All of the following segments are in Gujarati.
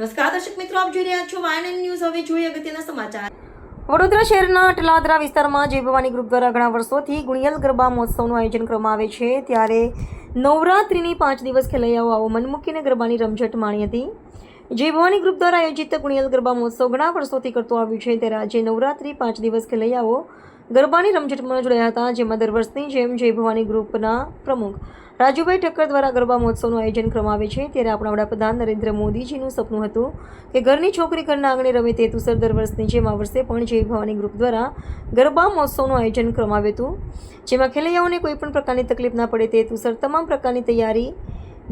નમસ્કાર દર્શક મિત્રો, આપ જોઈ રહ્યા છો વાયએનએન ન્યૂઝ। હવે જોઈએ અગત્યના સમાચાર। વડોદરા શહેરના અટલાદરા વિસ્તારમાં જય ભવાની ગ્રુપ દ્વારા ઘણા વર્ષોથી ગુણિયલ ગરબા મહોત્સવનું આયોજન કરવામાં આવે છે, ત્યારે નવરાત્રિની 5 દિવસ ખેલૈયાઓ આવો મન મૂકીને ગરબાની રમઝટ માણી હતી। જય ભવાની ગ્રુપ દ્વારા આયોજિત ગુણિયલ ગરબા મહોત્સવ ઘણા વર્ષોથી કરતો આવ્યું છે, ત્યારે આજે નવરાત્રિ 5 દિવસ ખેલૈયાઓ ગરબાની રમઝટમાં જોડાયા હતા, જેમાં દર વર્ષની જેમ જય ભવાની ગ્રુપના પ્રમુખ રાજુભાઈ ઠક્કર દ્વારા ગરબા મહોત્સવનું આયોજન કરવામાં આવે છે। ત્યારે આપણા વડાપ્રધાન નરેન્દ્ર મોદીજીનું સપનું હતું કે ઘરની છોકરી ઘરના આંગણે રમે, તે હેતુસર દર વર્ષની જેમ આ વર્ષે પણ જય ભવાની ગ્રુપ દ્વારા ગરબા મહોત્સવનું આયોજન કરવામાં આવ્યું હતું, જેમાં ખેલૈયાઓને કોઈપણ પ્રકારની તકલીફ ના પડે તે હેતુસર તમામ પ્રકારની તૈયારી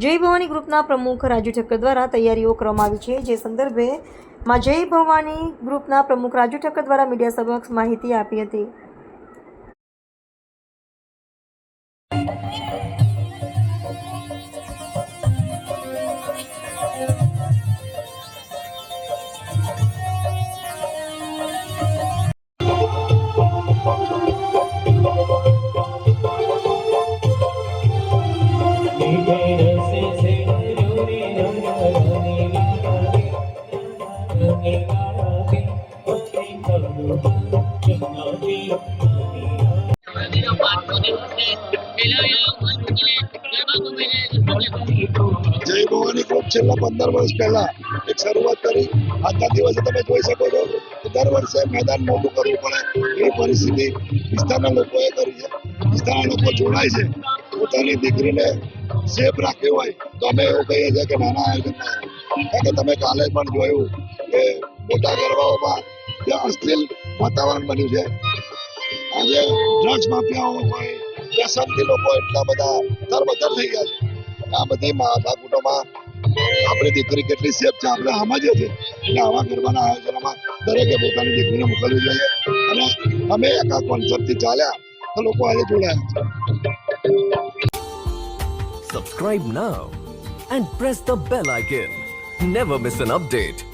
જય ભવાની ગ્રુપના પ્રમુખ રાજુ ઠક્કર દ્વારા તૈયારીઓ કરવામાં આવી છે। જે સંદર્ભે જય ભવાની ગ્રુપના પ્રમુખ રાજુ ઠક્કર દ્વારા મીડિયા સમક્ષ માહિતી આપી હતી। જય ભવાની ગ્રુપ છેલ્લા 15 વર્ષ પહેલા એક શરૂઆત કરી। આજના દિવસે તમે જોઈ શકો છો કે દર વર્ષે મેદાન મોટું કરવું પડે એ પરિસ્થિતિ વિસ્તારના લોકોએ કરી છે। વિસ્તારના લોકો જોડાય છે, પોતાની દીકરીને સેફ રાખવી હોય તો અમે એવું કહીએ છીએ કે નાના આયોજનમાં, કારણ કે તમે કાલે પણ જોયું કે મોટા ગરબાઓમાં ત્યાં અશ્લીલ વાતાવરણ બન્યું છે। આજે ડ્રગ્સ માફિયાઓ હોય, વ્યસનથી લોકો એટલા બધા તરબતર થઈ ગયા છે। આ બધી માથાકૂટોમાં આપણી દીકરી કેટલી સેફ છે આપણે સમજીએ છીએ, એટલે આવા ગરબાના આયોજનોમાં દરેકે પોતાની દીકરીને મોકલવી જોઈએ, અને અમે એક આ કોન્સેપ્ટથી ચાલ્યા તો લોકો આજે જોડાયા છે। Subscribe now and press the bell icon. Never miss an update.